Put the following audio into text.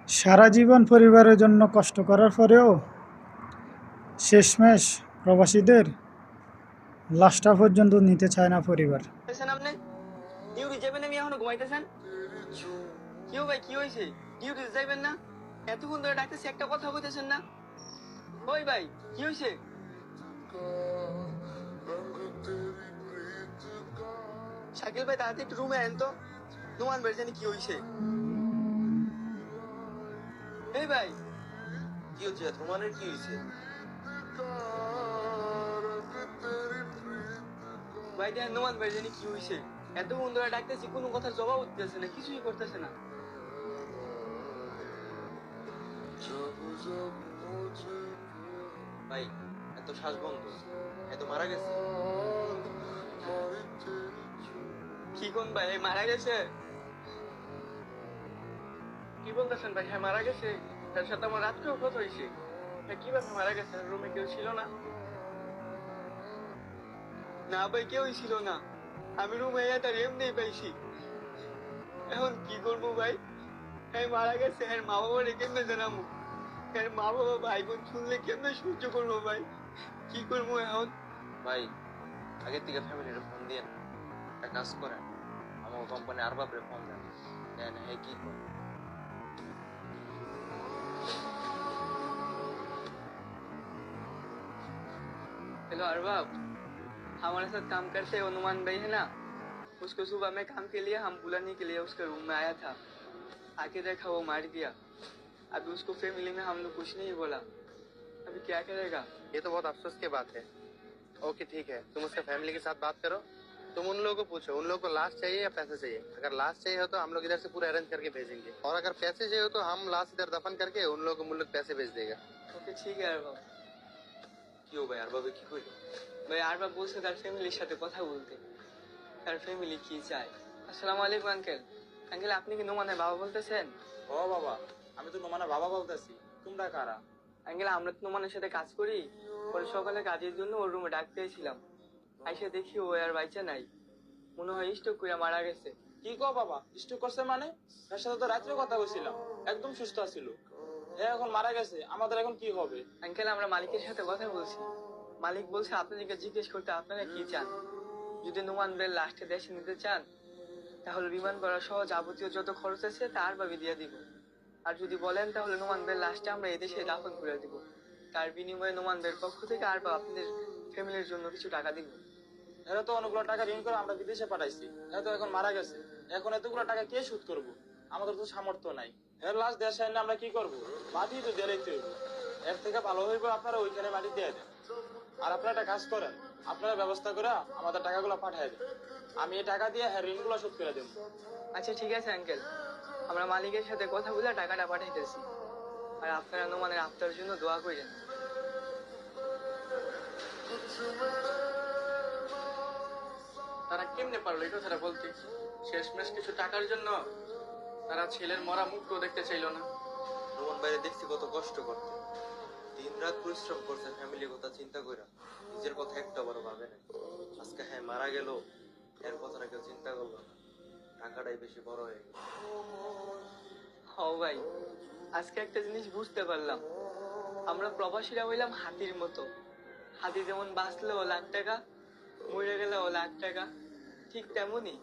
সারা জীবন পরিবারের জন্য কষ্ট করার পরেও শেষমেশ প্রবাসীদের লাশটা পর্যন্ত নিতে চায় না পরিবার। আপনি ডিউটি যাবেন, আমি এখনো ঘুমাইতেছেন। কি ভাই, কি হয়েছে? ডিউটি যাইবেন না? এতক্ষণ ধরে ডাকতেছি, একটা কথা বলতেছেন না। ওই ভাই, কি হয়েছে? শাকিল ভাই, তাড়াতাড়ি একটু রুমে আনেন তো। নোমান ভাই জানি কি হয়েছে। এই ভাই, কি হচ্ছে? নোমানের কি হয়েছে? ভাই দেখেন, নোমান ভাই জানি কি হয়েছে। এতক্ষণ ধরে ডাকতেছি, কোনো কথার জবাব দিতেছে না, কিছুই করতেছে না। ভাই, এত শ্বাস বন্ধ, এত মারা গেছে? কি কোন ভাই, মারা গেছে? কি বলতেছেন ভাই? হ্যাঁ মারা গেছে। তার সাথে আমার রাত্রেও কথা হয়েছে। হ্যাঁ, কিভাবে মারা গেছে? রুমে কেউ ছিল না? না ভাই, কেউই ছিল না। আমি রুমে তার এমনি পাইছি। এখন কি করবো ভাই? হ্যাঁ মারা গেছে, হ্যাঁ মা বাবা কেমনে জানাবো? হ্যাঁ মা বাবা ভাই বোন শুনলে কেমনে সহ্য করবো ভাই? কি করবো এখন? ভাই, আগের থেকে ফ্যামিলির ফোন দিয়ে একটা কাজ করেন, আমার কোম্পানি আর বাপরে ফোন দেন, দেন হ্যাঁ কি করে। हेलो अरबाब, हमारे साथ काम करते अनुमान भाई है ना? उसको सुबह में काम के लिए हम बुलाने के लिए उसके रूम में आया था। आके देखा वो मार दिया। अभी उसको फैमिली में हम लोग कुछ नहीं बोला। अभी क्या करेगा? ये तो बहुत अफसोस की बात है। ओके ठीक है, तुम उसके फैमिली के साथ बात करो। तुम उन लोगों को पूछो, उन लोगों को लाश चाहिए या पैसे चाहिए। अगर लाश चाहिए हो तो हम लोग इधर से पूरा अरेंज करके भेजेंगे, और अगर पैसे चाहिए हो तो हम लाश इधर दफन करके उन लोगों को मुल्क पैसे भेज देगा। ओके ठीक है अरबाब। কি ও ভাই, আর বাবা কি কইলো? भाई अरबाब बोलছে তার ফ্যামিলির সাথে কথা বলতে। তার ফ্যামিলি কি চায়। আসসালামু আলাইকুম আঙ্কেল। আঙ্কেল, আপনি কি নোমানের বাবা বলতেছেন? ও বাবা, আমি তো নোমানের বাবা বলতেছি। তোমরা কারা? আঙ্কেল, আমরা তো নোমানের সাথে কাজ করি। পরে সকালে কাজের জন্য ওর রুমে ডাক পেয়েছিলাম। আইসা দেখি ও আর বাইচা নাই। মনে হয় স্ট্রোক করে মারা গেছে। কি কও বাবা, স্ট্রোক করছে মানে? এর সাথে তো রাত্রে কথা বলছিলাম, একদম সুস্থ ছিল। এখন মারা গেছে, আমাদের এখন কি হবে? আঙ্কেল, আমরা মালিকের সাথে কথা বলছি। মালিক বলছে আপনাদেরকে জিজ্ঞেস করতে আপনারা কি চান। যদি নোমান বেল লাস্টে দেশে নিতে চান, তাহলে বিমান ভাড়া সহ যাবতীয় যত খরচ আছে তা আরবাবি দিয়ে দিব। আর যদি বলেন তাহলে নোমান বেল লাস্টে আমরা এদেশে দাফন করে দিব। তার বিনিময়ে নোমান বেল পক্ষ থেকে আরবা আপনাদের ফ্যামিলির জন্য কিছু টাকা দিব। এরা তো অনেকগুলো টাকা ঋণ করে আমরা বিদেশে পাঠাইছি। এরা তো এখন মারা গেছে, এখন এতগুলো টাকা কে শোধ করবো? আমাদের তো সামর্থ্য নাই। এর লাশ দেশে এনে আমরা কি করবো? মাটি তো দিয়ে রেখে হইব। এর থেকে ভালো হইব আপনারা ওইখানে মাটি দিয়ে দেন। আর আপনারা একটা কাজ করেন, আপনারা ব্যবস্থা করে আমাদের টাকাগুলো পাঠিয়ে দেন। আমি এই টাকা দিয়ে হ্যাঁ ঋণগুলো শোধ করে দেবো। আচ্ছা ঠিক আছে আঙ্কেল, আমরা মালিকের সাথে কথা বলে টাকাটা পাঠাইতেছি। আর আপনারা নোমানের আত্মার জন্য দোয়া করেন। তারা কেমনে পারলো এই কথাটা বলতে? শেষমেশ কিছু টাকার জন্য তারা ছেলের মরা মুখও দেখতে চাইলো না। নোমান বাইরে দেখছি কত কষ্ট করতে, দিন রাত পরিশ্রম করছে ফ্যামিলির কথা চিন্তা কইরা, নিজের কথা একটা বড় ভাবে না। আজকে হ্যাঁ মারা গেল, এর কথাটা কেউ চিন্তা করলো না, টাকাটাই বেশি বড় হয়ে গেল। ও ভাই, আজকে একটা জিনিস বুঝতে পারলাম। আমরা প্রবাসীরা হইলাম হাতির মতো। হাতি যেমন বাঁচলেও লাখ টাকা, মরে গেলেও লাখ টাকা, ঠিক তেমনই